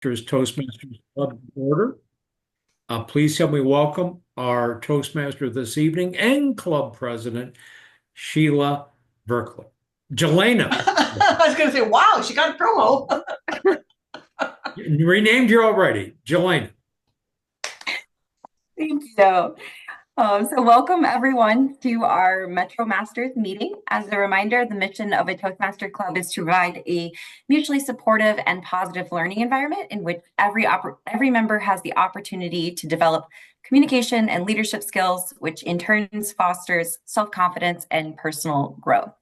Toastmasters Club order. Please help me welcome our Toastmaster this evening and club president, Sheila Berkeley. Jelena, I was going to say, wow, she got a promo. renamed you already. Jelena. Thank you. So welcome everyone to our MetroMasters meeting. As a reminder, the mission of a Toastmaster Club is to provide a mutually supportive and positive learning environment in which every member has the opportunity to develop communication and leadership skills, which in turn fosters self-confidence and personal growth.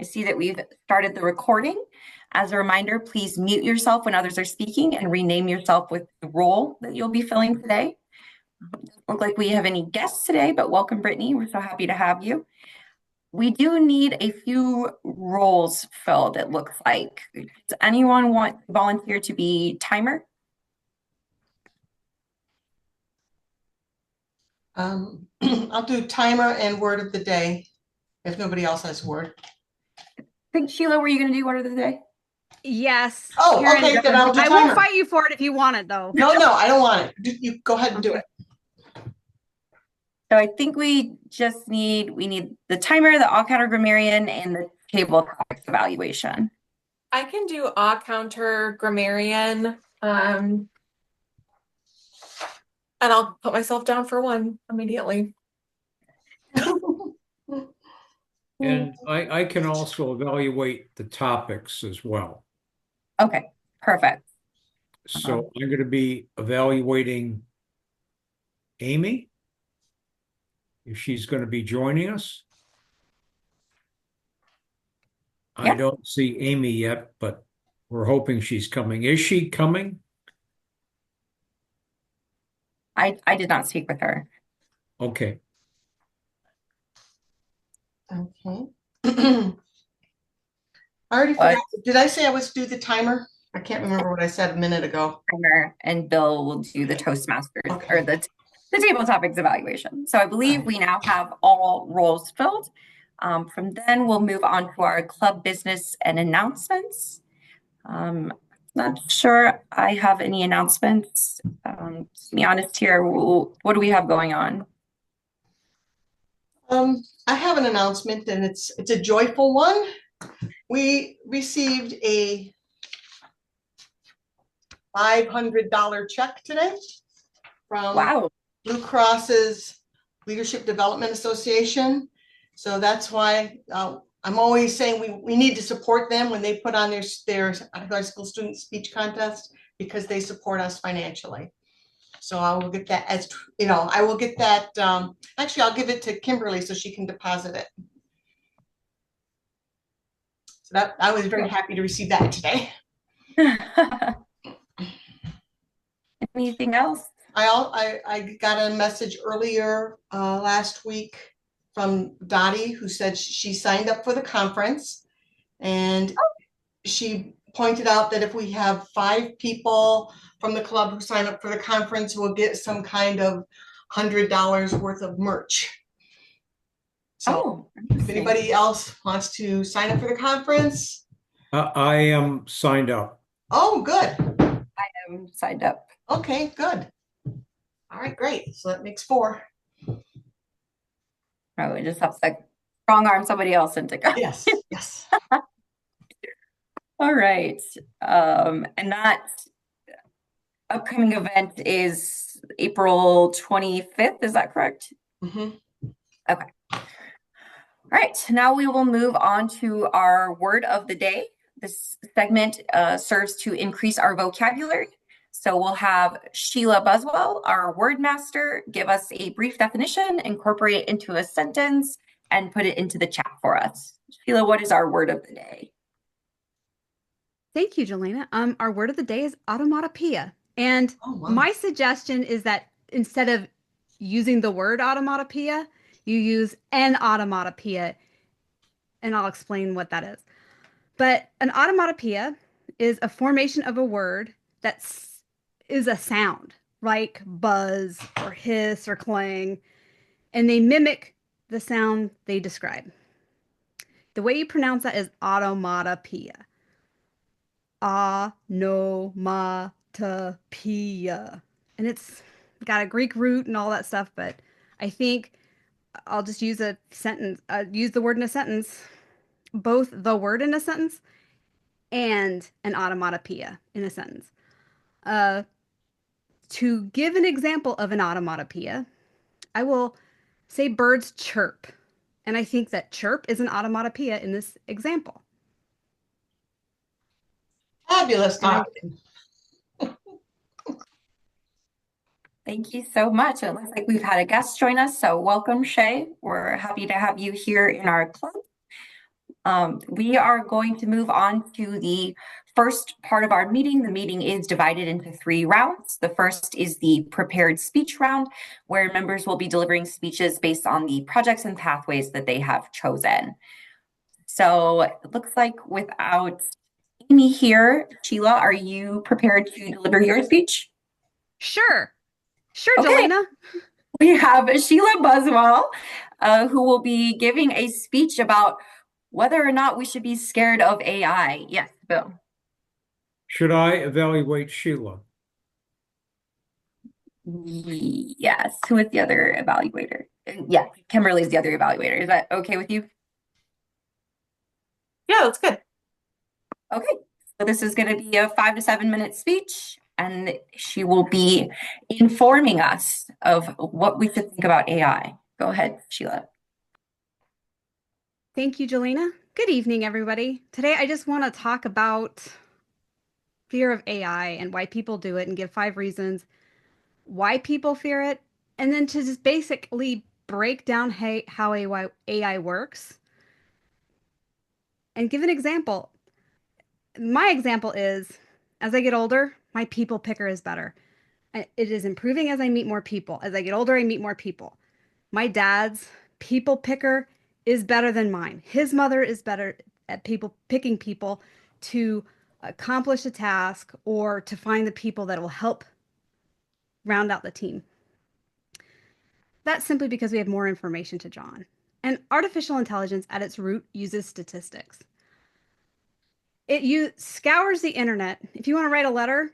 I see that we've started the recording. As a reminder, please mute yourself when others are speaking and rename yourself with the role that you'll be filling today. Doesn't look like we have any guests today, but welcome, Brittany. We're so happy to have you. We do need a few roles filled, it looks like. Does anyone want to volunteer to be timer? I'll do timer and word of the day if nobody else has word. I think, Sheila, were you going to do word of the day? Yes. Oh, Karen, okay, then I'll do I timer. won't fight you for it if you want it, though. No, I don't want it. You go ahead and do it. So I think we need the timer, the all counter grammarian, and the table topics evaluation. I can do all counter grammarian. And I'll put myself down for one immediately. And I can also evaluate the topics as well. Okay, perfect. So I'm going to be evaluating Amy, if she's going to be joining us. Yeah. I don't see Amy yet, but we're hoping she's coming. Is she coming? I did not speak with her. Okay. Okay. I already forgot. Did I say I was do the timer? I can't remember what I said a minute ago. Timer and Bill will do the Toastmasters Okay. or the table topics evaluation. So I believe we now have all roles filled. From then we'll move on to our club business and announcements. Not sure I have any announcements. To be honest here, what do we have going on? I have an announcement, and it's a joyful one. We received a $500 check today from Wow. Blue Cross's Leadership Development Association. So that's why I'm always saying we need to support them when they put on their high school student speech contest, because they support us financially. So I will get that, as you know, I will get that. Actually, I'll give it to Kimberly so she can deposit it. So that I was very happy to receive that today. Anything else? I got a message earlier last week from Dottie, who said she signed up for the conference, and she pointed out that if we have 5 people from the club who sign up for the conference, we'll get some kind of $100 worth of merch. So if anybody else wants to sign up for the conference. I am signed up. Oh, good. I am signed up. Okay, good. All right, great. So that makes 4. Oh, we just have to strong arm somebody else into go. Yes, yes. All right. And that upcoming event is April 25th. Is that correct? Mm-hmm. Okay. All right. Now we will move on to our word of the day. This segment serves to increase our vocabulary. So we'll have Sheila Buswell, our word master, give us a brief definition, incorporate it into a sentence, and put it into the chat for us. Sheila, what is our word of the day? Thank you, Jelena. Our word of the day is automatopoeia. And my suggestion is that instead of using the word automatopoeia, you use an automatopoeia. And I'll explain what that is. But an automatopoeia is a formation of a word that is a sound, like buzz or hiss or clang, and they mimic the sound they describe. The way you pronounce that is automatopoeia. And it's got a Greek root and all that stuff, but I think I'll just use a sentence, use the word in a sentence, both the word in a sentence and an automatopoeia in a sentence. To give an example of an automatopoeia, I will say birds chirp. And I think that chirp is an automatopoeia in this example. Fabulous, Dr. Thank you so much. It looks like we've had a guest join us, so welcome, Shay. We're happy to have you here in our club. We are going to move on to the first part of our meeting. The meeting is divided into 3 rounds. The first is the prepared speech round, where members will be delivering speeches based on the projects and pathways that they have chosen. So it looks like without Amy here, Sheila, are you prepared to deliver your speech? Sure. Sure, Okay. Jelena. We have Sheila Buswell, who will be giving a speech about whether or not we should be scared of AI. Yes, Bill. Should I evaluate Sheila? Yes. Who is the other evaluator? Yeah, Kimberly's the other evaluator. Is that okay with you? Yeah, that's good. Okay. So this is going to be a 5 to 7 minute speech, and she will be informing us of what we should think about AI. Go ahead, Sheila. Thank you, Jelena. Good evening, everybody. Today, I just want to talk about fear of AI and why people do it and give 5 reasons why people fear it, and then to just basically break down how AI works and give an example. My example is, as I get older, my people picker is better. It is improving as I meet more people. As I get older, I meet more people. My dad's people picker is better than mine. His mother is better at picking people to accomplish a task or to find the people that will help round out the team. That's simply because we have more information to draw on. And artificial intelligence at its root uses statistics. It scours the internet. If you want to write a letter,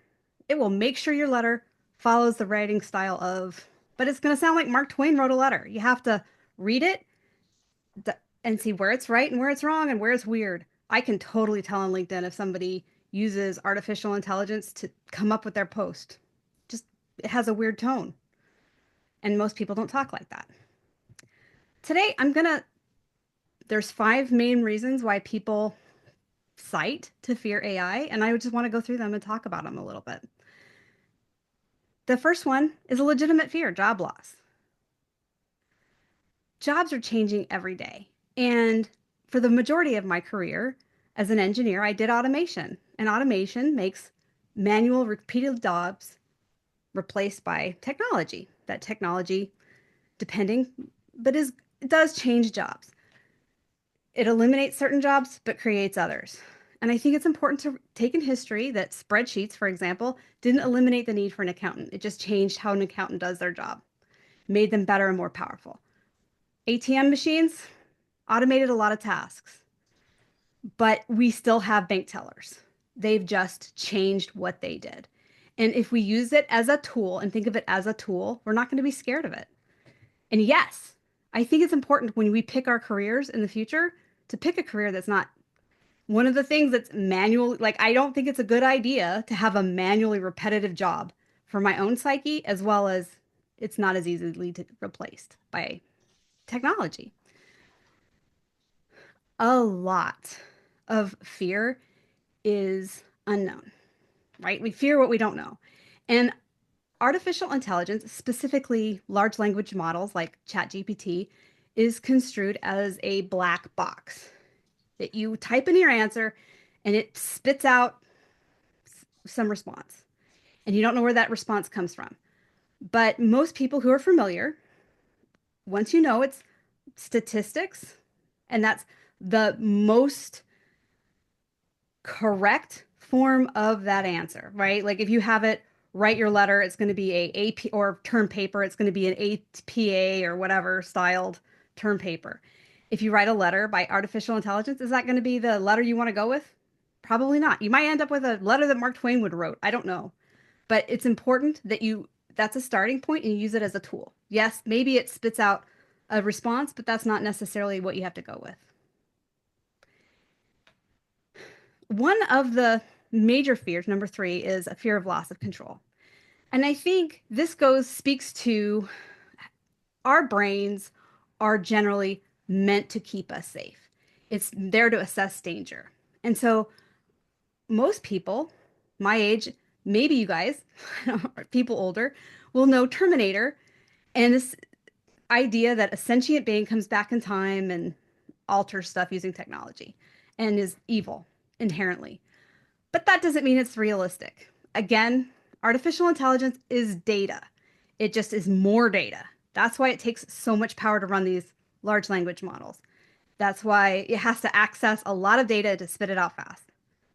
it will make sure your letter follows the writing style of, but it's going to sound like Mark Twain wrote a letter. You have to read it and see where it's right and where it's wrong and where it's weird. I can totally tell on LinkedIn if somebody uses artificial intelligence to come up with their post. Just, it has a weird tone. And most people don't talk like that. Today, there's 5 main reasons why people cite to fear AI, and I just want to go through them and talk about them a little bit. The first one is a legitimate fear, job loss. Jobs are changing every day. And for the majority of my career as an engineer, I did automation. And automation makes manual repeated jobs replaced by technology. That technology, it does change jobs. It eliminates certain jobs, but creates others. And I think it's important to take in history that spreadsheets, for example, didn't eliminate the need for an accountant. It just changed how an accountant does their job, made them better and more powerful. ATM machines automated a lot of tasks, but we still have bank tellers. They've just changed what they did. And if we use it as a tool and think of it as a tool, we're not going to be scared of it. And yes, I think it's important when we pick our careers in the future to pick a career that's not one of the things that's manual. Like, I don't think it's a good idea to have a manually repetitive job for my own psyche, as well as it's not as easily replaced by technology. A lot of fear is unknown, right? We fear what we don't know. And artificial intelligence, specifically large language models like ChatGPT, is construed as a black box that you type in your answer and it spits out some response. And you don't know where that response comes from. But most people who are familiar, once you know it's statistics, and that's the most correct form of that answer, right? Like if you have it write your letter, it's going to be a AP or term paper, it's going to be an APA or whatever styled term paper. If you write a letter by artificial intelligence, is that going to be the letter you want to go with? Probably not. You might end up with a letter that Mark Twain would wrote. I don't know. but it's important that that's a starting point and you use it as a tool. Yes, maybe it spits out a response, but that's not necessarily what you have to go with. One of the major fears, number 3, is a fear of loss of control. And I think this speaks to our brains are generally meant to keep us safe. It's there to assess danger. And so most people, my age, maybe you guys, people older, will know Terminator and this idea that a sentient being comes back in time and alters stuff using technology and is evil inherently. But that doesn't mean it's realistic. Again, artificial intelligence is data. It just is more data. That's why it takes so much power to run these large language models. That's why it has to access a lot of data to spit it out fast.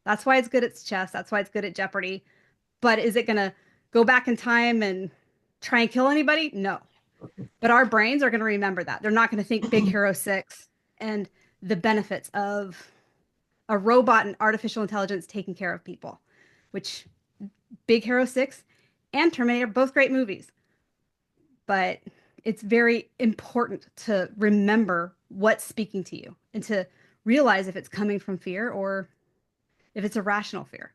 That's why it's good at chess. That's why it's good at Jeopardy. But is it going to go back in time and try and kill anybody? No. But our brains are going to remember that. They're not going to think Big Hero 6 and the benefits of a robot and artificial intelligence taking care of people, which Big Hero 6 and Terminator, both great movies. But it's very important to remember what's speaking to you and to realize if it's coming from fear or if it's a rational fear.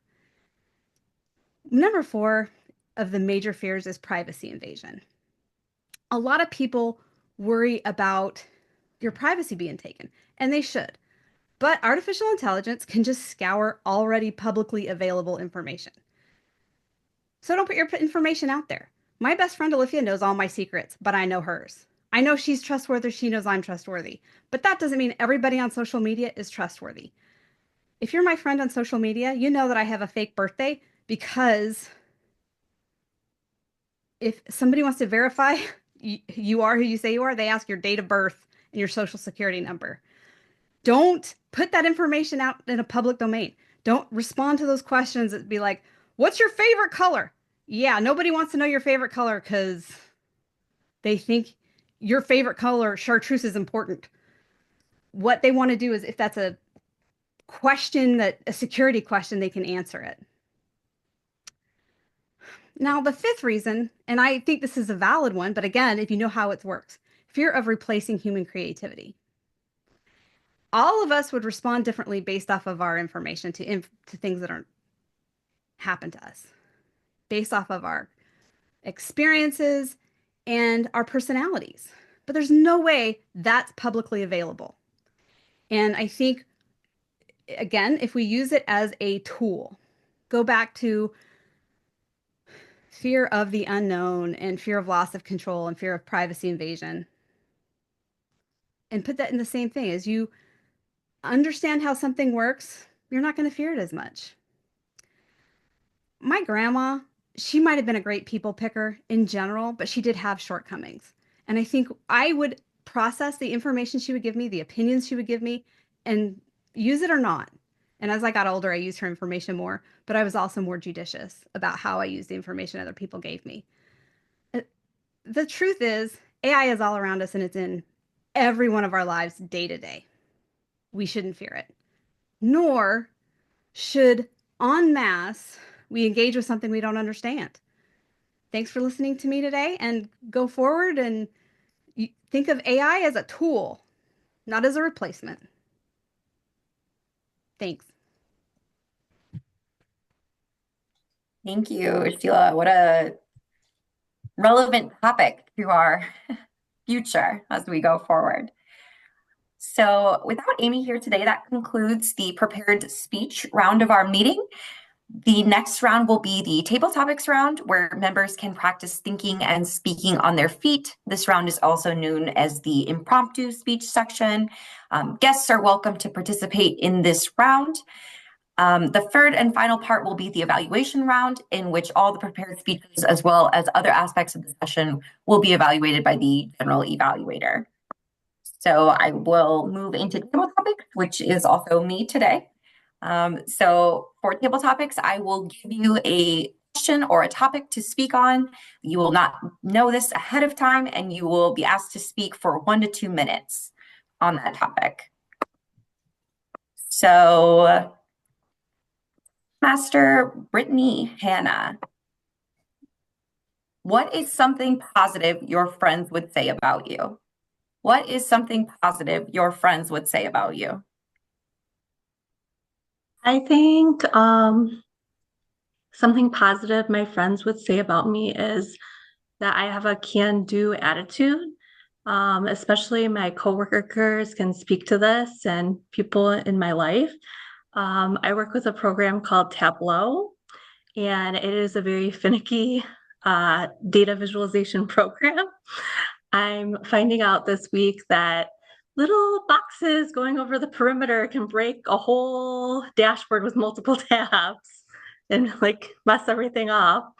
Number 4 of the major fears is privacy invasion. A lot of people worry about your privacy being taken, and they should. But artificial intelligence can just scour already publicly available information. So don't put your information out there. My best friend Olivia knows all my secrets, but I know hers. I know she's trustworthy. She knows I'm trustworthy. But that doesn't mean everybody on social media is trustworthy. If you're my friend on social media, you know that I have a fake birthday because if somebody wants to verify you are who you say you are, they ask your date of birth and your social security number. Don't put that information out in a public domain. Don't respond to those questions that be like, what's your favorite color? Yeah, nobody wants to know your favorite color because they think your favorite color, chartreuse, is important. What they want to do is if that's a question, that a security question, they can answer it. Now, the 5th reason, and I think this is a valid one, but again, if you know how it works, fear of replacing human creativity. All of us would respond differently based off of our information to things that aren't happen to us, based off of our experiences and our personalities. But there's no way that's publicly available. And I think, again, if we use it as a tool, go back to fear of the unknown and fear of loss of control and fear of privacy invasion, and put that in the same thing. As you understand how something works, you're not going to fear it as much. My grandma, she might have been a great people picker in general, but she did have shortcomings. And I think I would process the information she would give me, the opinions she would give me, and use it or not. And as I got older, I used her information more, but I was also more judicious about how I used the information other people gave me. The truth is, AI is all around us and it's in every one of our lives day to day. We shouldn't fear it. Nor should en masse we engage with something we don't understand. Thanks for listening to me today, and go forward and think of AI as a tool, not as a replacement. Thanks. Thank you, Sheila. What a relevant topic to our future as we go forward. So without Amy here today, that concludes the prepared speech round of our meeting. The next round will be the table topics round, where members can practice thinking and speaking on their feet. This round is also known as the impromptu speech section. Guests are welcome to participate in this round. The third and final part will be the evaluation round, in which all the prepared speeches, as well as other aspects of the session, will be evaluated by the general evaluator. So I will move into table topics, which is also me today. So for table topics, I will give you a question or a topic to speak on. You will not know this ahead of time, and you will be asked to speak for 1 to 2 minutes on that topic. So, Master Brittany Hanna, What is something positive your friends would say about you? What is something positive your friends would say about you? I think something positive my friends would say about me is that I have a can-do attitude. Especially my coworkers can speak to this and people in my life. I work with a program called Tableau, and it is a very finicky data visualization program. I'm finding out this week that little boxes going over the perimeter can break a whole dashboard with multiple tabs and like mess everything up.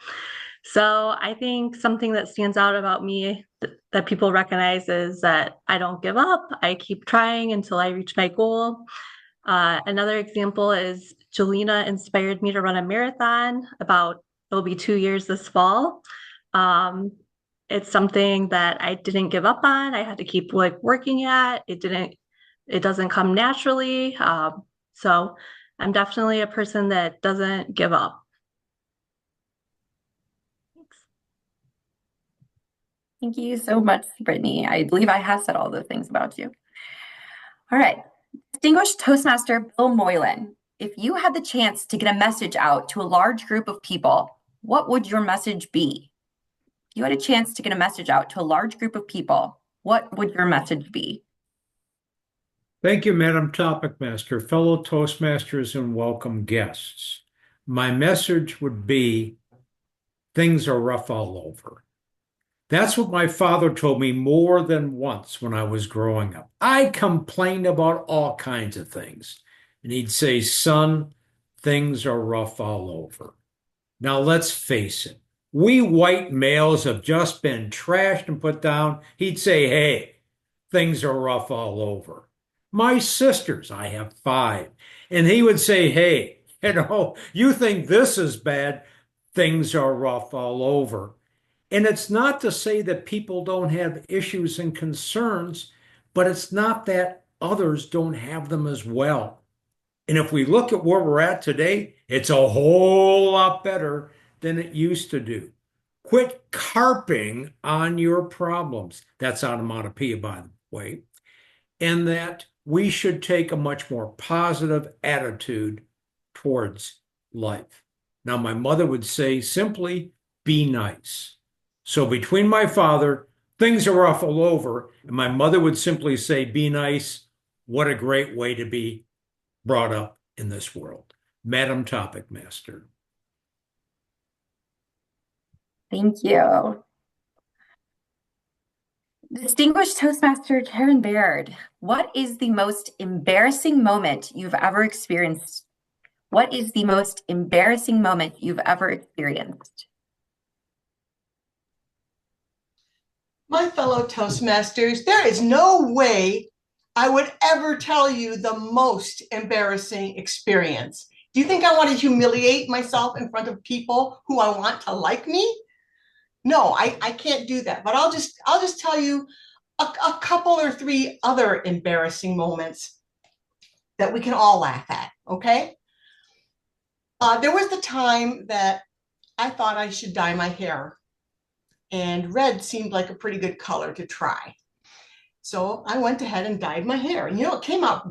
So I think something that stands out about me that people recognize is that I don't give up. I keep trying until I reach my goal. Another example is Jelena inspired me to run a marathon it'll be 2 years this fall. It's something that I didn't give up on. I had to keep like working at. It doesn't come naturally. So I'm definitely a person that doesn't give up. Thanks. Thank you so much, Brittany. I believe I have said all those things about you. All right. Distinguished Toastmaster Bill Moylan, if you had the chance to get a message out to a large group of people, what would your message be? If you had a chance to get a message out to a large group of people, what would your message be? Thank you, Madam Topic Master, fellow Toastmasters, and welcome guests. My message would be, things are rough all over. That's what my father told me more than once when I was growing up. I complained about all kinds of things. And he'd say, son, things are rough all over. Now let's face it. We white males have just been trashed and put down. He'd say, hey, things are rough all over. My sisters, I have 5. And he would say, hey, you think this is bad. Things are rough all over. And it's not to say that people don't have issues and concerns, but it's not that others don't have them as well. And if we look at where we're at today, it's a whole lot better than it used to do. Quit carping on your problems. That's onomatopoeia, by the way. And that we should take a much more positive attitude towards life. Now, my mother would say simply, be nice. So between my father, things are rough all over, and my mother would simply say, be nice. What a great way to be brought up in this world. Madam Topic Master. Thank you. Distinguished Toastmaster Karen Baird, what is the most embarrassing moment you've ever experienced? What is the most embarrassing moment you've ever experienced? My fellow Toastmasters, there is no way I would ever tell you the most embarrassing experience. Do you think I want to humiliate myself in front of people who I want to like me? No, I can't do that. But I'll just tell you a couple or 3 other embarrassing moments that we can all laugh at, okay? There was the time that I thought I should dye my hair, and red seemed like a pretty good color to try. So I went ahead and dyed my hair. And it came out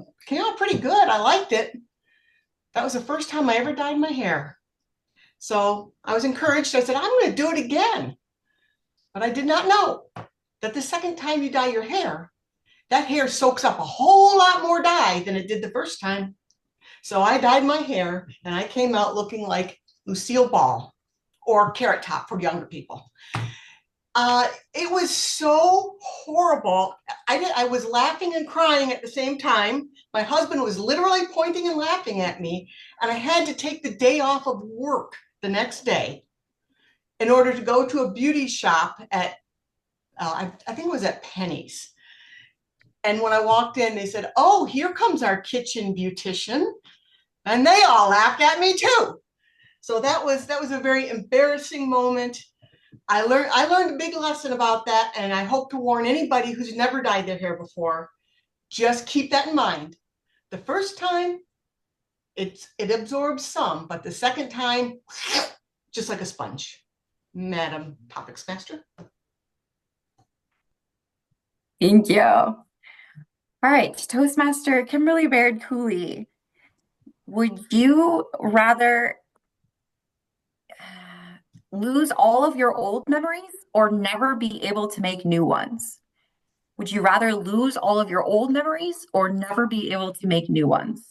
pretty good. I liked it. That was the first time I ever dyed my hair. So I was encouraged. I said, I'm going to do it again. But I did not know that the second time you dye your hair, that hair soaks up a whole lot more dye than it did the first time. So I dyed my hair and I came out looking like Lucille Ball, or Carrot Top for younger people. It was so horrible. I was laughing and crying at the same time. My husband was literally pointing and laughing at me, and I had to take the day off of work the next day in order to go to a beauty shop at, I think it was at Penny's. And when I walked in, they said, oh, here comes our kitchen beautician. And they all laughed at me too. So that was a very embarrassing moment. I learned a big lesson about that, and I hope to warn anybody who's never dyed their hair before. Just keep that in mind. The first time, it absorbs some, but the second time, just like a sponge. Madam Topics Master. Thank you. All right, Toastmaster Kimberly Baird Cooley, would you rather lose all of your old memories or never be able to make new ones? Would you rather lose all of your old memories or never be able to make new ones?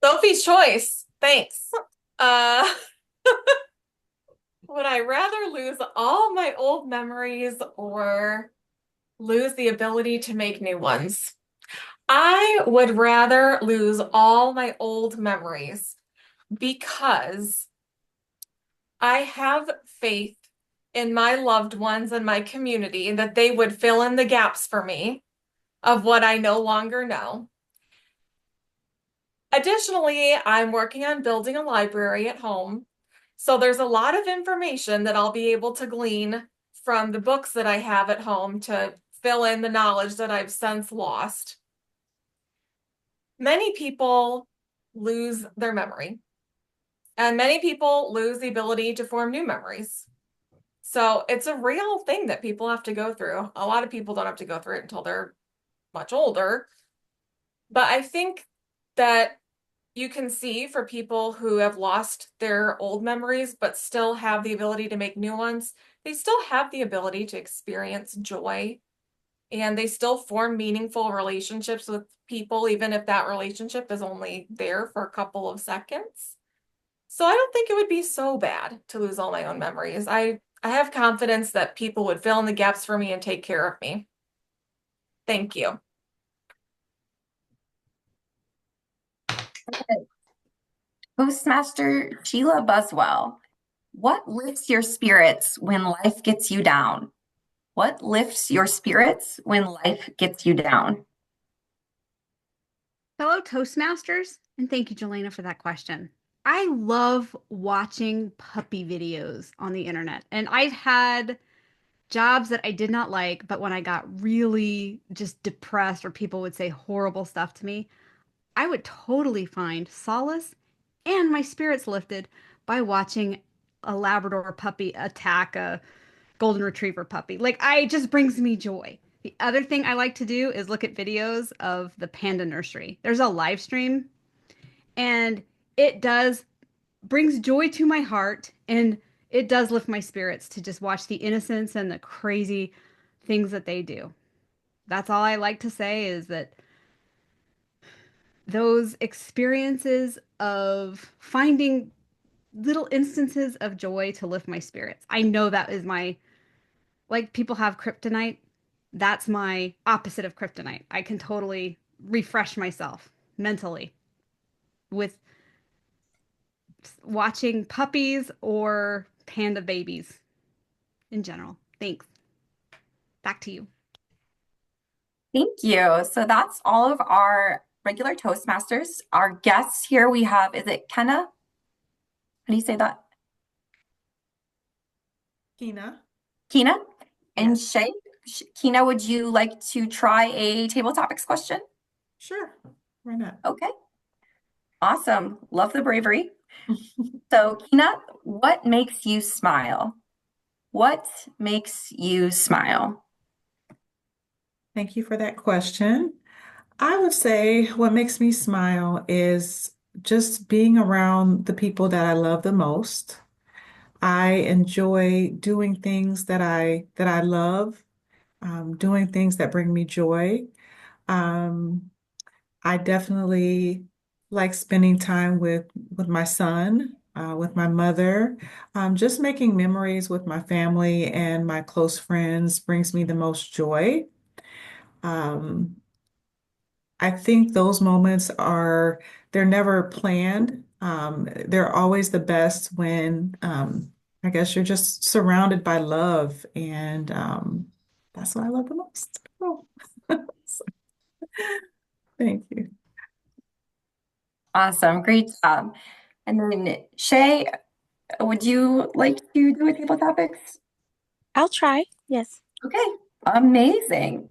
Sophie's choice. Thanks. Uh, would I rather lose all my old memories or lose the ability to make new ones? I would rather lose all my old memories because I have faith in my loved ones and my community that they would fill in the gaps for me of what I no longer know. Additionally, I'm working on building a library at home. So there's a lot of information that I'll be able to glean from the books that I have at home to fill in the knowledge that I've since lost. Many people lose their memory, and many people lose the ability to form new memories. So it's a real thing that people have to go through. A lot of people don't have to go through it until they're much older. But I think that you can see for people who have lost their old memories but still have the ability to make new ones, they still have the ability to experience joy and they still form meaningful relationships with people, even if that relationship is only there for a couple of seconds. So I don't think it would be so bad to lose all my own memories. I have confidence that people would fill in the gaps for me and take care of me. Thank you. Toastmaster Sheila Buswell, what lifts your spirits when life gets you down? What lifts your spirits when life gets you down? Fellow Toastmasters, and thank you, Jelena, for that question. I love watching puppy videos on the internet, and I've had jobs that I did not like, but when I got really just depressed or people would say horrible stuff to me, I would totally find solace and my spirits lifted by watching a Labrador puppy attack a golden retriever puppy. Like, it just brings me joy. The other thing I like to do is look at videos of the panda nursery. There's a live stream, and it does brings joy to my heart, and it does lift my spirits to just watch the innocence and the crazy things that they do. That's all I like to say, is that those experiences of finding little instances of joy to lift my spirits. I know that is my, like people have kryptonite, that's my opposite of kryptonite. I can totally refresh myself mentally with watching puppies or panda babies in general. Thanks. Back to you. Thank you. So that's all of our regular Toastmasters. Our guests here we have, is it Kenna? How do you say that? Kina. Kina? And Yes. Shay? Kina, would you like to try a table topics question? Sure. Why not? Okay. Awesome. Love the bravery. So, Kina, what makes you smile? What makes you smile? Thank you for that question. I would say what makes me smile is just being around the people that I love the most. I enjoy doing things that I love, doing things that bring me joy. Um, I definitely like spending time with my son, with my mother. Just making memories with my family and my close friends brings me the most joy. Um, I think those moments they're never planned. They're always the best when I guess you're just surrounded by love, and that's what I love the most. Oh. Thank you. Awesome. Great job. And then Shay, would you like to do a table topics? I'll try. Yes. Okay. Amazing.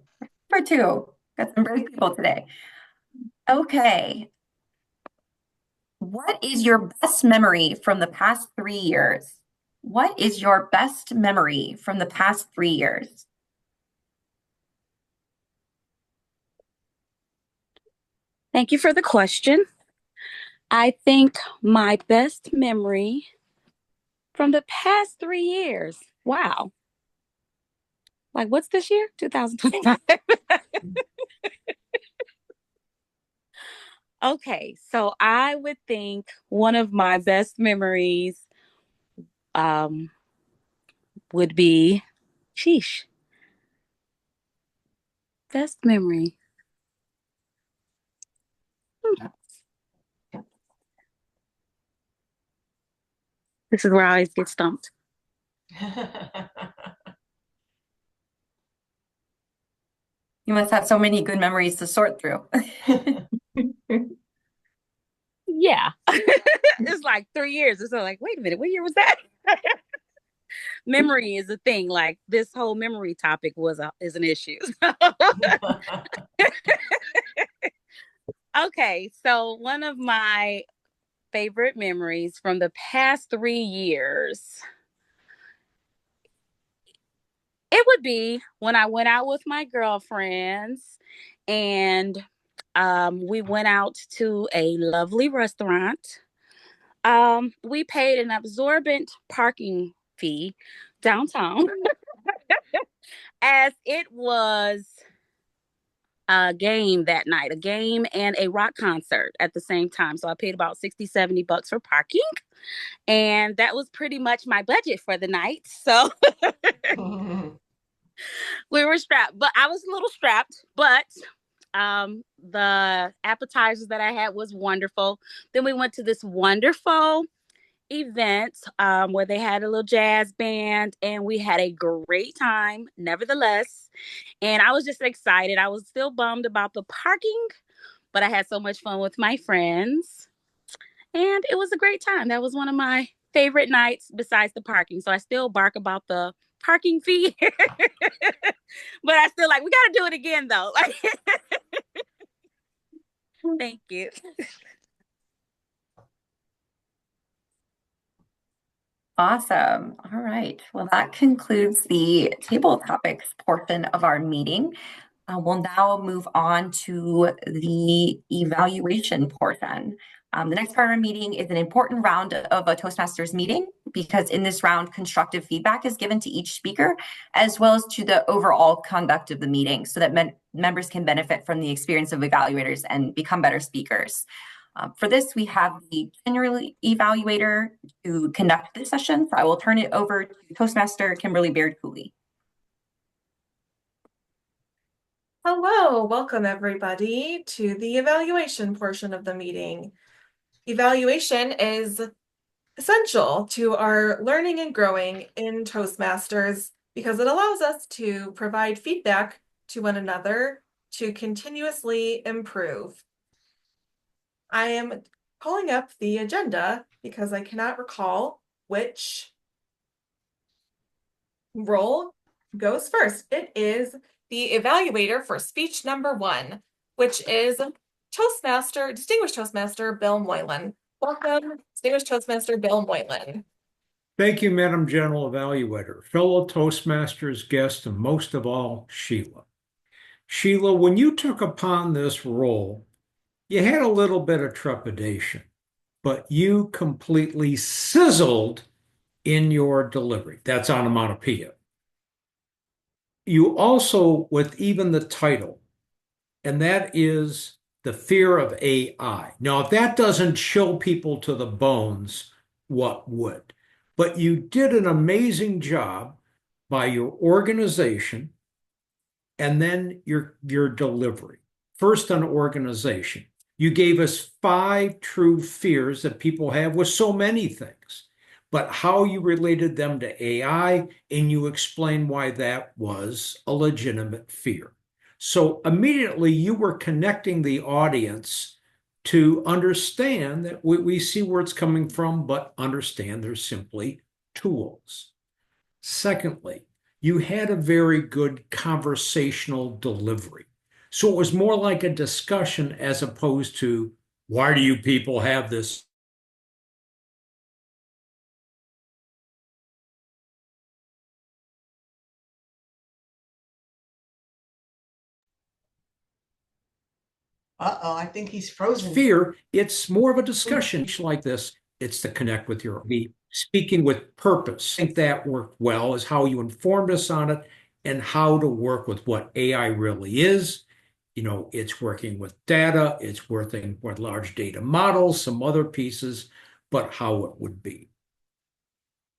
For two. Got some brave people today. Okay. What is your best memory from the past 3 years? What is your best memory from the past 3 years? Thank you for the question. I think my best memory from the past 3 years. Wow. Like, what's this year? 2025. Okay, so I would think one of my best memories um would be, sheesh, best memory. This is where I always get stumped. You must have so many good memories to sort through. Yeah. It's like 3 years. It's like, wait a minute, what year was that? Memory is a thing. Like, this whole memory topic is an issue. Okay, so one of my favorite memories from the past 3 years, it would be when I went out with my girlfriends and we went out to a lovely restaurant. We paid an absorbent parking fee downtown as it was a game that night, a game and a rock concert at the same time. So I paid about 60, $70 for parking. And that was pretty much my budget for the night. So we were strapped, but I was a little strapped, but the appetizers that I had was wonderful. Then we went to this wonderful event where they had a little jazz band and we had a great time nevertheless. And I was just excited. I was still bummed about the parking, but I had so much fun with my friends and it was a great time. That was one of my favorite nights besides the parking. So I still bark about the parking fee, but I still like, we got to do it again though. Thank you. Awesome. All right. Well, that concludes the table topics portion of our meeting. We'll now move on to the evaluation portion. The next part of our meeting is an important round of a Toastmasters meeting because in this round, constructive feedback is given to each speaker as well as to the overall conduct of the meeting so that members can benefit from the experience of evaluators and become better speakers. For this, we have the general evaluator to conduct this session. So I will turn it over to Toastmaster Kimberly Baird-Cooley. Hello, welcome everybody to the evaluation portion of the meeting. Evaluation is essential to our learning and growing in Toastmasters because it allows us to provide feedback to one another to continuously improve. I am pulling up the agenda because I cannot recall which role goes first. It is the evaluator for speech number 1, which is Distinguished Toastmaster Bill Moylan. Welcome, Distinguished Toastmaster Bill Moylan. Thank you, Madam General Evaluator, fellow Toastmasters guest, and most of all, Sheila. Sheila, when you took upon this role, you had a little bit of trepidation, but you completely sizzled in your delivery. That's onomatopoeia. You also, with even the title, and that is the fear of AI. Now, if that doesn't chill people to the bones, what would? But you did an amazing job by your organization and then your delivery. First on organization. You gave us 5 true fears that people have with so many things, but how you related them to AI, and you explained why that was a legitimate fear. So immediately you were connecting the audience to understand that we see where it's coming from, but understand they're simply tools. Secondly, you had a very good conversational delivery. So it was more like a discussion as opposed to, why do you people have this Uh-oh, I think he's frozen. Fear, it's more of a discussion like this. It's to connect with your speaking with purpose. I think that worked well is how you informed us on it and how to work with what AI really is. It's working with data, it's working with large data models, some other pieces, but how it would be.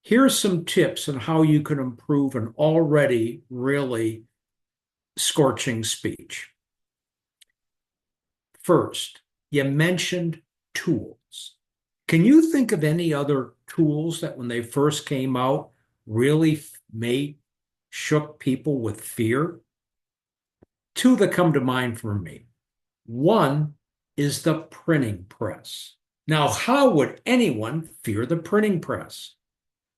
Here's some tips on how you can improve an already really scorching speech. First, you mentioned tools. Can you think of any other tools that when they first came out really shook people with fear? Two that come to mind for me. One is the printing press. Now, how would anyone fear the printing press?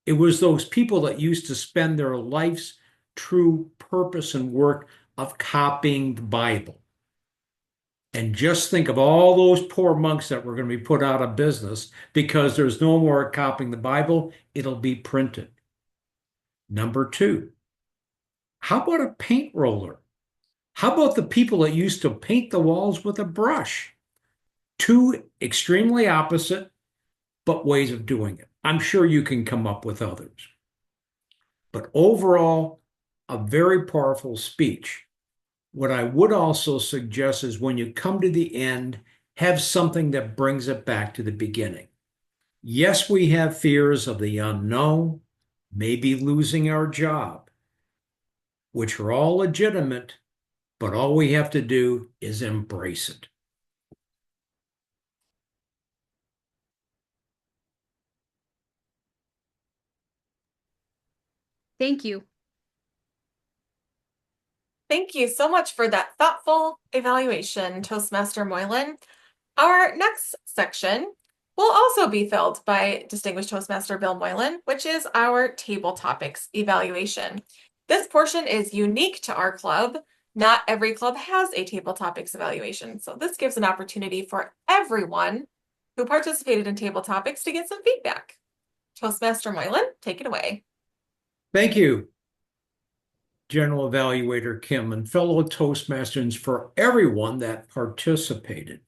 It was those people that used to spend their life's true purpose and work of copying the Bible. And just think of all those poor monks that were going to be put out of business because there's no more copying the Bible. It'll be printed. Number two, how about a paint roller? How about the people that used to paint the walls with a brush? Two extremely opposite, but ways of doing it. I'm sure you can come up with others. But overall, a very powerful speech. What I would also suggest is when you come to the end, have something that brings it back to the beginning. Yes, we have fears of the unknown, maybe losing our job, which are all legitimate, but all we have to do is embrace it. Thank you. Thank you so much for that thoughtful evaluation, Toastmaster Moylan. Our next section will also be filled by Distinguished Toastmaster Bill Moylan, which is our table topics evaluation. This portion is unique to our club. Not every club has a table topics evaluation, so this gives an opportunity for everyone who participated in table topics to get some feedback. Toastmaster Moylan, take it away. Thank you, General Evaluator Kim, and fellow Toastmasters, for everyone that participated.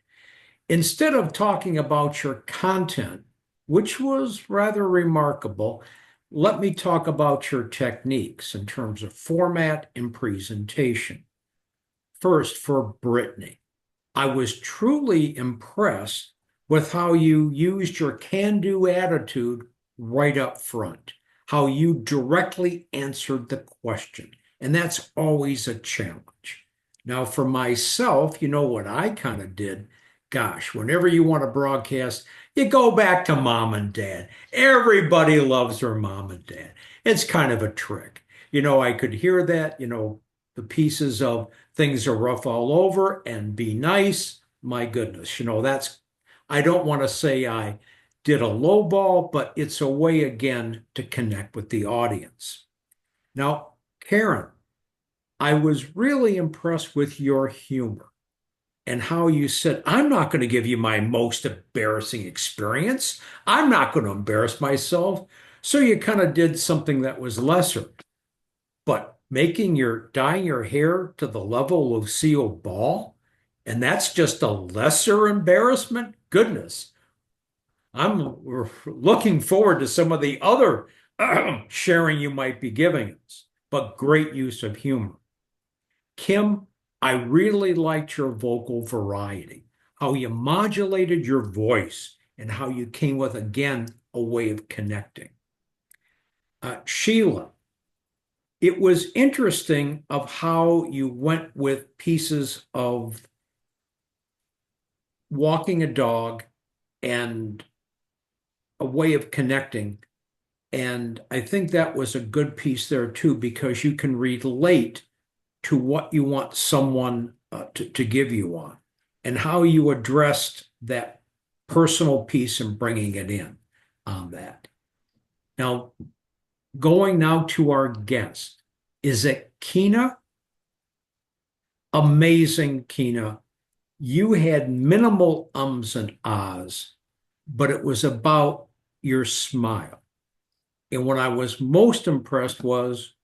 Instead of talking about your content, which was rather remarkable, let me talk about your techniques in terms of format and presentation. First, for Brittany, I was truly impressed with how you used your can-do attitude right up front, how you directly answered the question. And that's always a challenge. Now, for myself, you know what I kind of did? Gosh, whenever you want to broadcast, you go back to mom and dad. Everybody loves their mom and dad. It's kind of a trick. I could hear that, the pieces of things are rough all over and be nice. My goodness, I don't want to say I did a low ball, but it's a way again to connect with the audience. Now, Karen, I was really impressed with your humor and how you said, I'm not going to give you my most embarrassing experience. I'm not going to embarrass myself. So you kind of did something that was lesser. But dyeing your hair to the level of Lucille Ball, and that's just a lesser embarrassment? Goodness. I'm looking forward to some of the other sharing you might be giving us, but great use of humor. Kim, I really liked your vocal variety, how you modulated your voice and how you came with, again, a way of connecting. Sheila, it was interesting of how you went with pieces of walking a dog and a way of connecting. And I think that was a good piece there too, because you can relate to what you want someone to give you on and how you addressed that personal piece and bringing it in on that. Now, going now to our guest, is it Kina? Amazing, Kina. You had minimal ums and ahs, but it was about your smile. And what I was most impressed was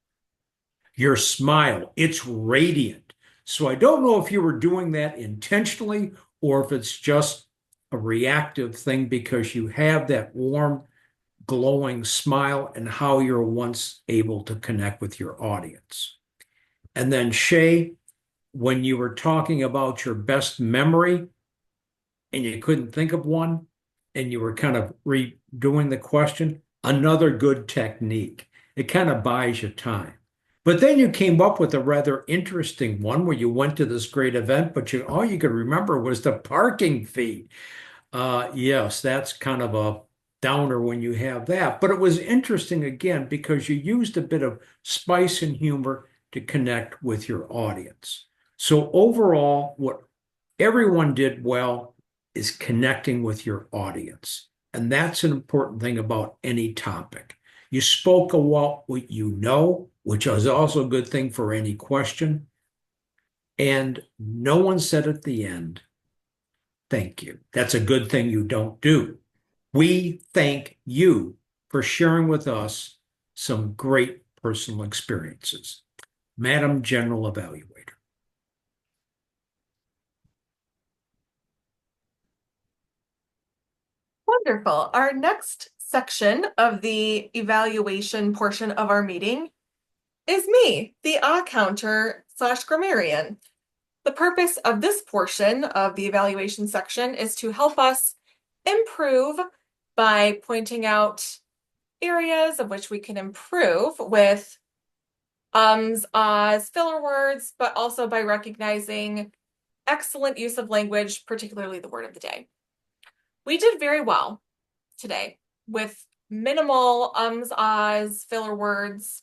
your smile. It's radiant. So I don't know if you were doing that intentionally or if it's just a reactive thing because you have that warm, glowing smile and how you're once able to connect with your audience. And then Shay, when you were talking about your best memory and you couldn't think of one and you were kind of redoing the question, another good technique. It kind of buys you time. But then you came up with a rather interesting one where you went to this great event, but all you could remember was the parking fee. Yes, that's kind of a downer when you have that. But it was interesting again because you used a bit of spice and humor to connect with your audience. So overall, what everyone did well is connecting with your audience. And that's an important thing about any topic. You spoke about what you know, which is also a good thing for any question. And no one said at the end, thank you. That's a good thing you don't do. We thank you for sharing with us some great personal experiences. Madam General Evaluator. Wonderful. Our next section of the evaluation portion of our meeting is me, the counter/grammarian. The purpose of this portion of the evaluation section is to help us improve by pointing out areas of which we can improve with ahs, filler words, but also by recognizing excellent use of language, particularly the word of the day. We did very well today with minimal ahs, filler words.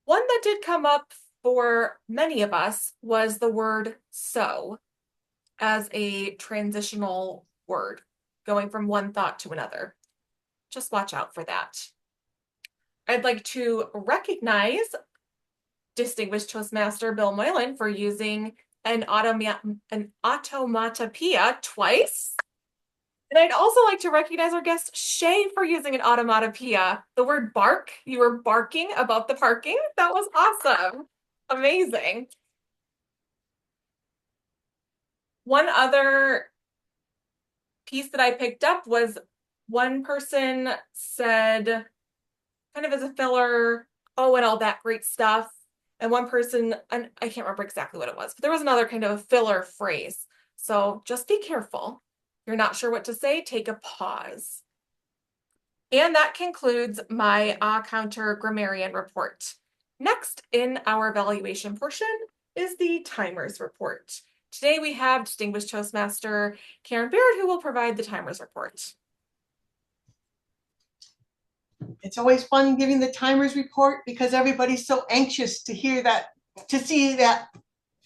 One that did come up for many of us was the word so as a transitional word, going from one thought to another. Just watch out for that. I'd like to recognize distinguished Toastmaster Bill Moylan for using an automatopoeia twice. And I'd also like to recognize our guest Shay for using an automatopoeia. The word bark, you were barking about the parking. That was awesome. Amazing. One other piece that I picked up was one person said, kind of as a filler, oh, and all that great stuff. And one person, and I can't remember exactly what it was, but there was another kind of filler phrase. So just be careful. If you're not sure what to say, take a pause. And that concludes my counter grammarian report. Next in our evaluation portion is the timers report. Today we have distinguished Toastmaster Karen Baird who will provide the timers report. It's always fun giving the timers report because everybody's so anxious to hear that, to see that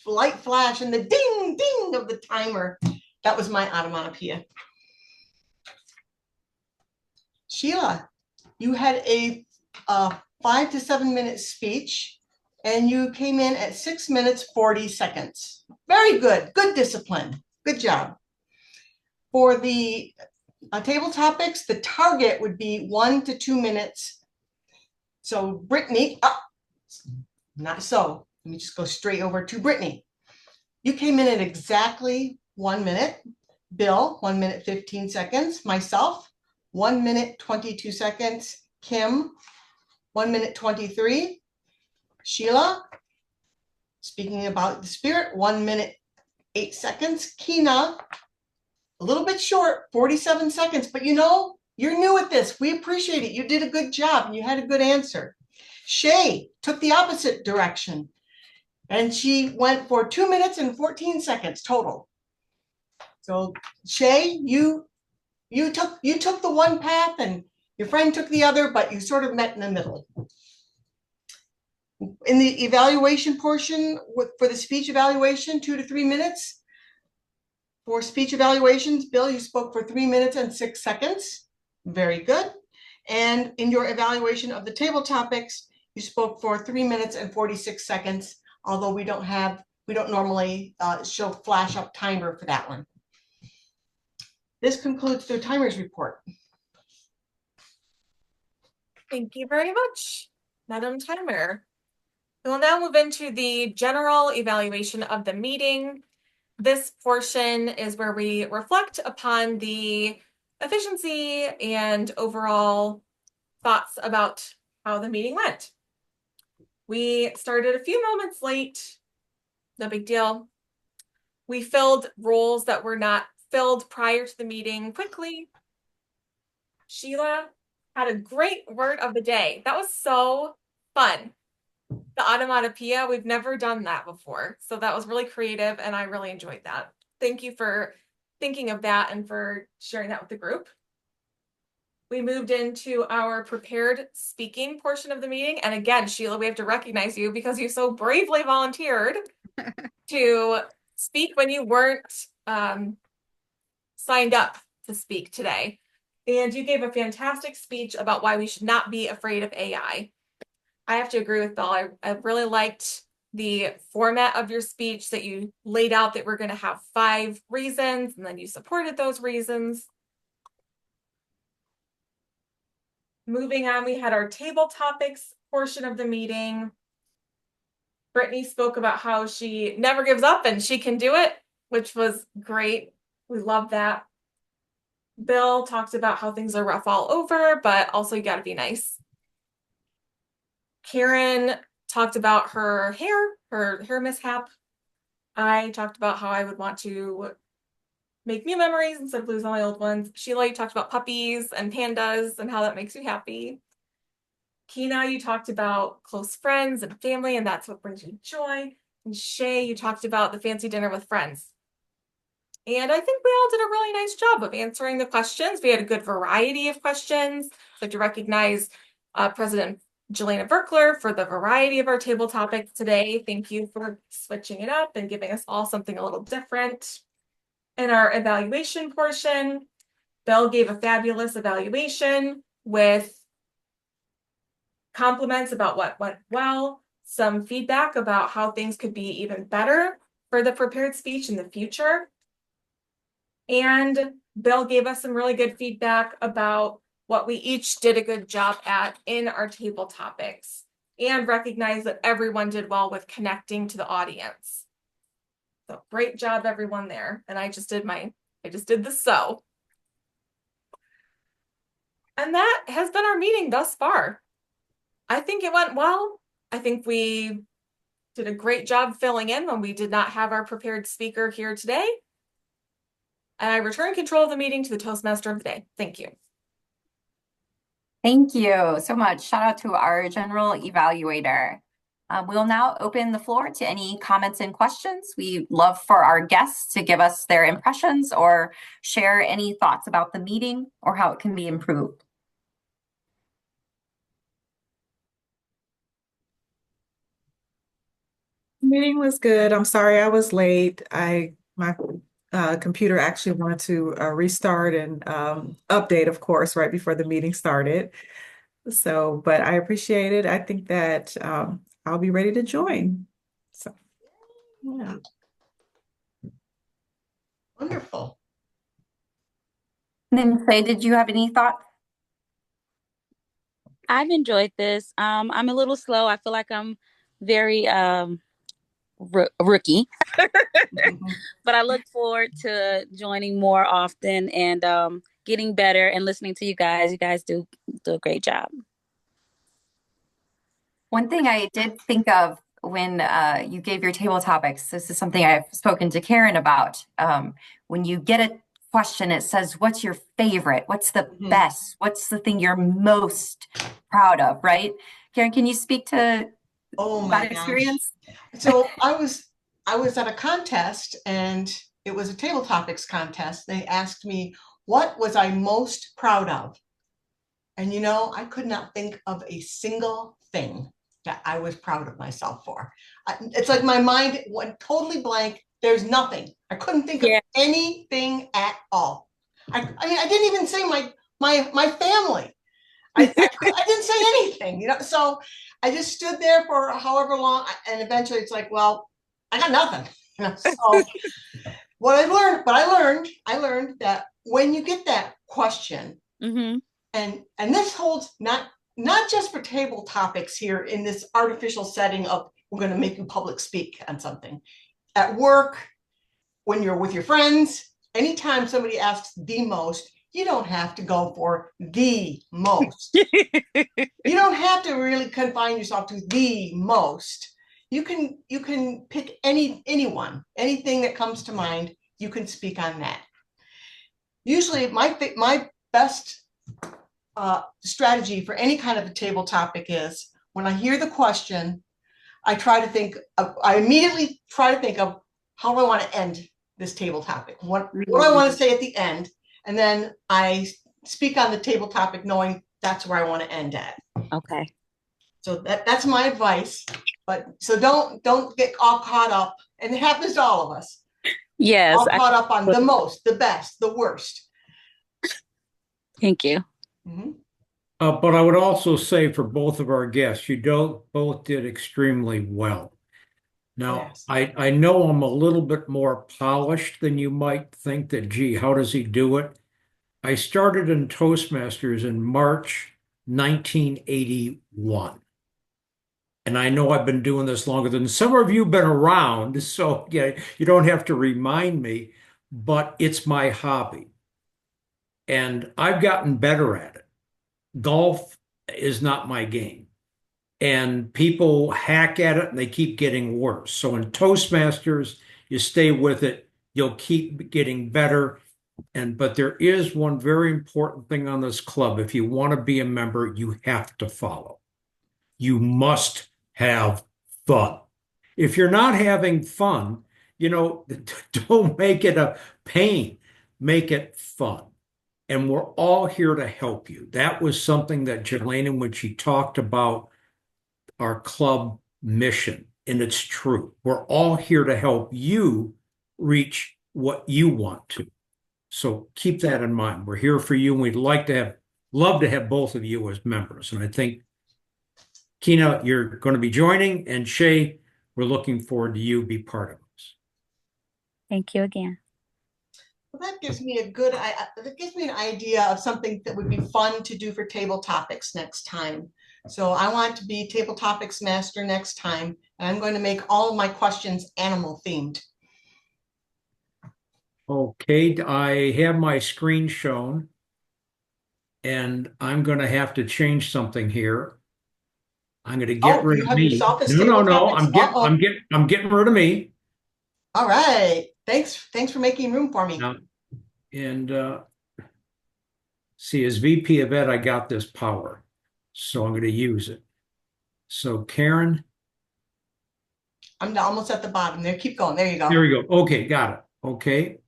light flash and the ding, ding of the timer. That was my onomatopoeia. Sheila, you had a 5 to 7 minute speech and you came in at 6 minutes, 40 seconds. Very good, good discipline, good job. For the table topics, the target would be 1 to 2 minutes. So Brittany, not so, let me just go straight over to Brittany. You came in at exactly 1 minute. Bill, 1 minute, 15 seconds. Myself, 1 minute, 22 seconds. Kim, 1 minute, 23. Sheila, speaking about the spirit, 1 minute, 8 seconds. Kina, a little bit short, 47 seconds, but you know, you're new at this. We appreciate it. You did a good job and you had a good answer. Shay took the opposite direction and she went for 2 minutes and 14 seconds total. So Shay, you took the one path and your friend took the other, but you sort of met in the middle. In the evaluation portion, for the speech evaluation, 2 to 3 minutes. For speech evaluations, Bill, you spoke for 3 minutes and 6 seconds. Very good. And in your evaluation of the table topics, you spoke for 3 minutes and 46 seconds, although we don't normally show flash up timer for that one. This concludes the timers report. Thank you very much, Madam Timer. We will now move into the general evaluation of the meeting. This portion is where we reflect upon the efficiency and overall thoughts about how the meeting went. We started a few moments late, no big deal. We filled roles that were not filled prior to the meeting quickly. Sheila had a great word of the day. That was so fun. The automatopoeia, we've never done that before. So that was really creative and I really enjoyed that. Thank you for thinking of that and for sharing that with the group. We moved into our prepared speaking portion of the meeting. And again, Sheila, we have to recognize you because you so bravely volunteered to speak when you weren't signed up to speak today. And you gave a fantastic speech about why we should not be afraid of AI. I have to agree with Bill. I really liked the format of your speech that you laid out that we're going to have 5 reasons, and then you supported those reasons. Moving on, we had our table topics portion of the meeting. Brittany spoke about how she never gives up and she can do it, which was great. We love that. Bill talked about how things are rough all over, but also you got to be nice. Karen talked about her hair mishap. I talked about how I would want to make new memories instead of lose all my old ones. Sheila, you talked about puppies and pandas and how that makes you happy. Kina, you talked about close friends and family, and that's what brings you joy. And Shay, you talked about the fancy dinner with friends. And I think we all did a really nice job of answering the questions. We had a good variety of questions. I'd like to recognize President Jelena Verkler for the variety of our table topics today. Thank you for switching it up and giving us all something a little different. In our evaluation portion, Bill gave a fabulous evaluation with compliments about what went well, some feedback about how things could be even better for the prepared speech in the future. And Bill gave us some really good feedback about what we each did a good job at in our table topics and recognize that everyone did well with connecting to the audience. So great job, everyone there. And I just did the so. And that has been our meeting thus far. I think it went well. I think we did a great job filling in when we did not have our prepared speaker here today. And I return control of the meeting to the Toastmaster of the day. Thank you. Thank you so much. Shout out to our general evaluator. We'll now open the floor to any comments and questions. We love for our guests to give us their impressions or share any thoughts about the meeting or how it can be improved. Meeting was good. I'm sorry I was late. My computer actually wanted to restart and update, of course, right before the meeting started. So, but I appreciate it. I think that I'll be ready to join. So, yeah. Wonderful. And then Faye, did you have any thoughts? I've enjoyed this. I'm a little slow. I feel like I'm very rookie, but I look forward to joining more often and getting better and listening to you guys. You guys do a great job. One thing I did think of when you gave your table topics, this is something I've spoken to Karen about. When you get a question, it says, what's your favorite? What's the best? What's the thing you're most proud of, right? Karen, can you speak to that experience? So I was at a contest and it was a table topics contest. They asked me, what was I most proud of? And I could not think of a single thing that I was proud of myself for. It's like my mind went totally blank. There's nothing. I couldn't think of anything at all. I mean, I didn't even say my family. I didn't say anything, so I just stood there for however long, and eventually it's like, well, I got nothing. So I learned that when you get that question, and this holds not not just for table topics here in this artificial setting of we're going to make you public speak on something. At work, when you're with your friends, anytime somebody asks the most, you don't have to go for the most. You don't have to really confine yourself to the most. You can pick anything that comes to mind. You can speak on that. Usually, my best strategy for any kind of a table topic is when I hear the question, I immediately try to think of how do I want to end this table topic? What do I want to say at the end? And then I speak on the table topic knowing that's where I want to end at. Okay. So that's my advice. But so don't get all caught up, and it happens to all of us. Yes. All caught up on the most, the best, the worst. Thank you. Mm-hmm. But I would also say for both of our guests, both did extremely well. Now, Yes. I know I'm a little bit more polished than you might think that, gee, how does he do it? I started in Toastmasters in March 1981. And I know I've been doing this longer than some of you have been around, so yeah, you don't have to remind me, but it's my hobby. And I've gotten better at it. Golf is not my game. And people hack at it and they keep getting worse. So in Toastmasters, you stay with it, you'll keep getting better. But there is one very important thing on this club. If you want to be a member, you have to follow. You must have fun. If you're not having fun, don't make it a pain, make it fun. And we're all here to help you. That was something that Jelena, when she talked about our club mission, and it's true. We're all here to help you reach what you want to. So keep that in mind. We're here for you, and we'd love to have both of you as members. And I think, Kina, you're going to be joining, and Shay, we're looking forward to you be part of us. Thank you again. Well, that gives me an idea of something that would be fun to do for table topics next time. So I want to be table topics master next time, and I'm going to make all of my questions animal themed. Okay, I have my screen shown, and I'm going to have to change something here. I'm going to get rid of me. No. I'm getting rid of me. All right. Thanks for making room for me. And see, as VP of Ed, I got this power, so I'm going to use it. So Karen, I'm almost at the bottom there. Keep going. There you go. There we go. Okay, got it. Okay.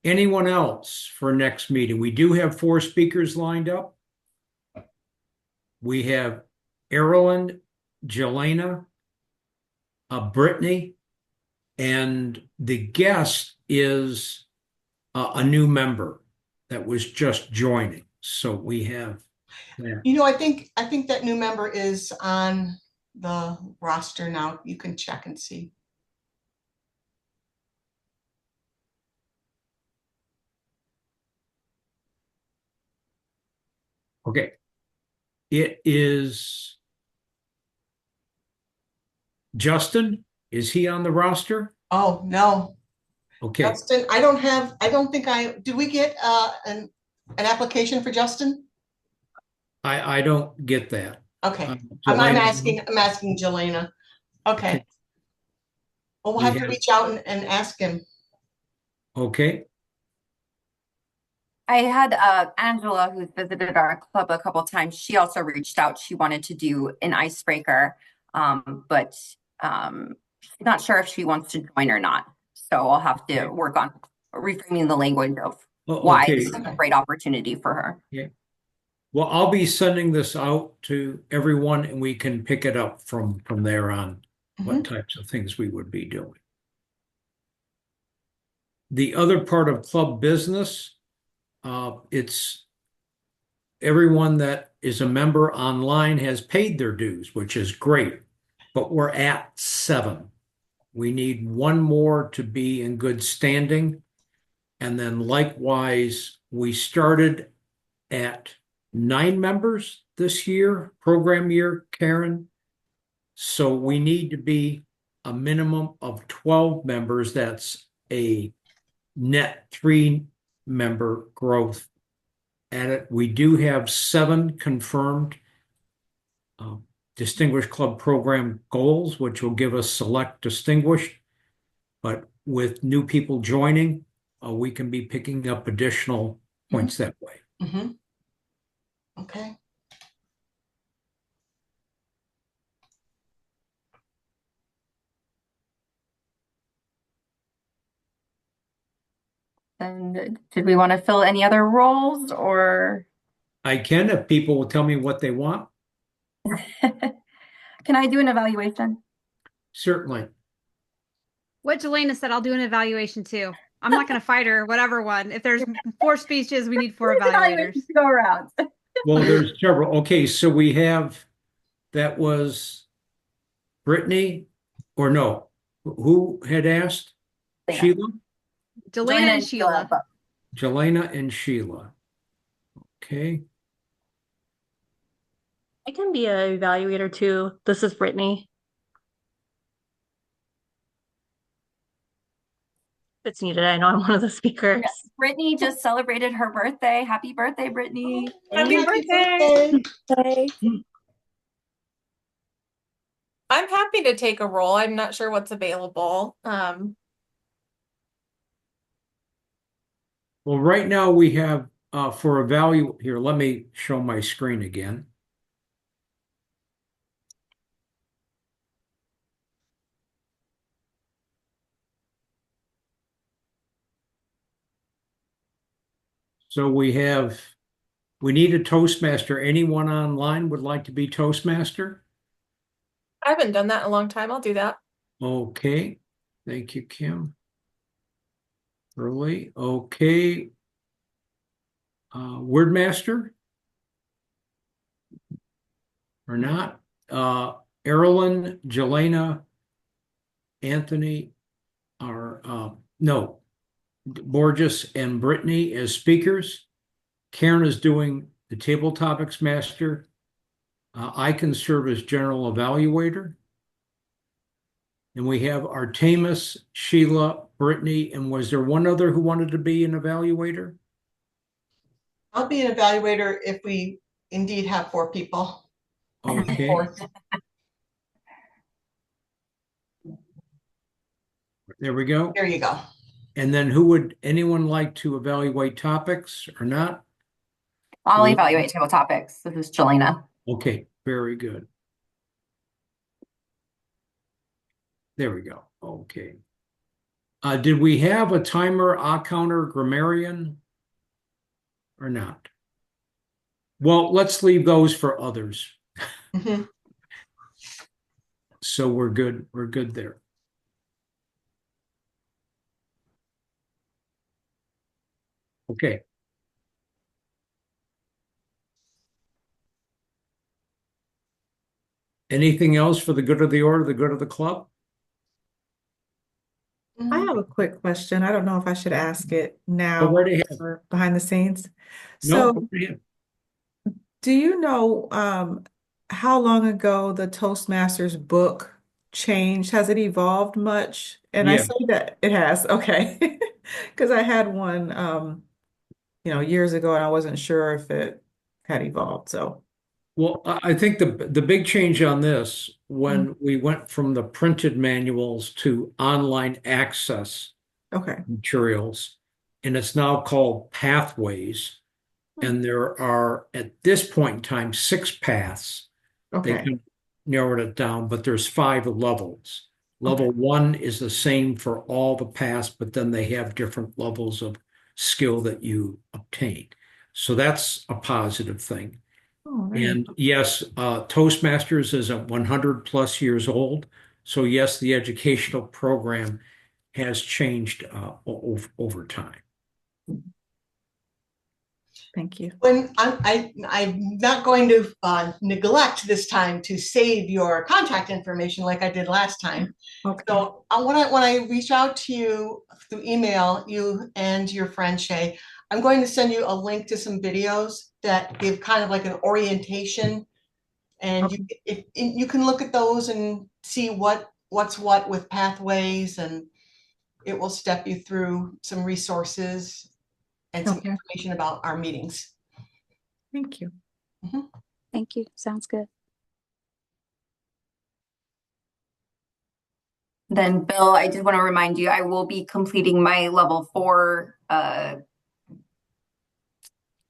Anyone else for next meeting? We do have 4 speakers lined up. We have Erilyn, Jelena, Brittany, and the guest is a new member that was just joining. So we have that. I think that new member is on the roster now. You can check and see. Okay. It is Justin. Is he on the roster? Oh, no. Okay. Justin, did we get an application for Justin? I don't get that. Okay. I'm asking Jelena. Okay. Well, we'll have to reach out and ask him. Okay. I had Angela, who's visited our club a couple times. She also reached out. She wanted to do an icebreaker, but she's not sure if she wants to join or not. So I'll have to work on reframing the language of why it's a great opportunity for her. Yeah. Well, I'll be sending this out to everyone, and we can pick it up from there on what types of things we would be doing. The other part of club business, it's everyone that is a member online has paid their dues, which is great, but we're at 7. We need 1 more to be in good standing. And then likewise, we started at 9 members this year, program year, Karen. So we need to be a minimum of 12 members. That's a net 3-member growth at it. We do have 7 confirmed Distinguished Club program goals, which will give us select distinguished. But with new people joining, we can be picking up additional points that way. Mm-hmm. Okay. And did we want to fill any other roles or? I can if people will tell me what they want. Can I do an evaluation? Certainly. What Jelena said, I'll do an evaluation too. I'm not going to fight her, whatever one. If there's 4 speeches, we need 4 evaluators. To go around. Well, there's several. Okay, so we have, that was Brittany, or no, who had asked? Sheila? Jelena and Sheila. Jelena and Sheila. Okay. I can be an evaluator too. This is Brittany. If it's needed. I know I'm one of the speakers. Yes. Brittany just celebrated her birthday. Happy birthday, Brittany. Happy birthday. I'm happy to take a role. I'm not sure what's available. Well, right now we have for here, let me show my screen again. So we need a Toastmaster. Anyone online would like to be Toastmaster? I haven't done that in a long time. I'll do that. Okay. Thank you, Kim. Early. Okay. Wordmaster? Or not? Erilyn, Jelena, Anthony are, no, Borges and Brittany as speakers. Karen is doing the table topics master. I can serve as general evaluator. And we have Artemis, Sheila, Brittany, and was there one other who wanted to be an evaluator? I'll be an evaluator if we indeed have 4 people. Okay. There we go. There you go. And then anyone like to evaluate topics or not? I'll evaluate table topics. This is Jelena. Okay, very good. There we go. Okay. Did we have a timer, counter, grammarian or not? Well, let's leave those for others. Mm-hmm. So we're good. We're good there. Okay. Anything else for the good of the order, the good of the club? I have a quick question. I don't know if I should ask it Go now right ahead. or behind the scenes. No, So, go right ahead. do you know how long ago the Toastmasters book changed? Has it evolved much? And I Yes. say that it has, okay. Because I had one years ago and I wasn't sure if it had evolved. So, Well, I think the big change on this, when we went from the printed manuals to online access okay. materials, and it's now called Pathways. And there are, at this point in time, 6 paths. They Okay. can narrowed it down, but there's 5 levels. Level 1 is the same for all the paths, but then they have different levels of skill that you obtain. So that's a positive thing. Oh, very And yes, Toastmasters is at 100 plus years old. So yes, the educational program has changed over time. Thank you. When I'm not going to neglect this time to save your contact information like I did last time. Okay. So when I reach out to you through email, you and your friend Shay, I'm going to send you a link to some videos that give kind of like an orientation. And you can look at those and see what's what with pathways, and it will step you through some resources and some Okay. information about our meetings. Thank you. Thank you. Sounds good. Then Bill, I did want to remind you, I will be completing my level 4,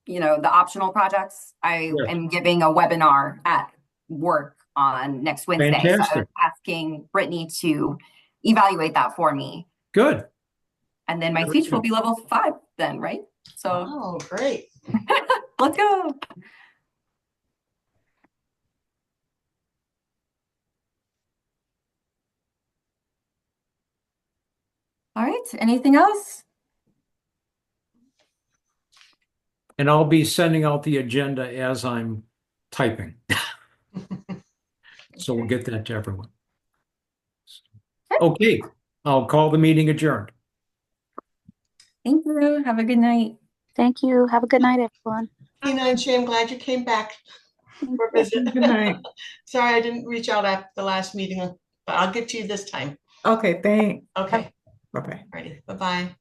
the optional projects. I Yes. am giving a webinar at work on next Wednesday. So I was Fantastic. asking Brittany to evaluate that for me. Good. And then my Very teach will good. be level 5 then, right? So Oh, great. let's go. All right, anything else? And I'll be sending out the agenda as I'm typing. So we'll get that to everyone. Okay, I'll call the meeting adjourned. Thank you. Have a good night. Thank you. Have a good night, everyone. Tina and Shay, I'm glad you came back for a visit. Good night. Sorry I didn't reach out after the last meeting, but I'll get to you this time. Okay, thanks. Okay, Bye-bye. alrighty, bye-bye.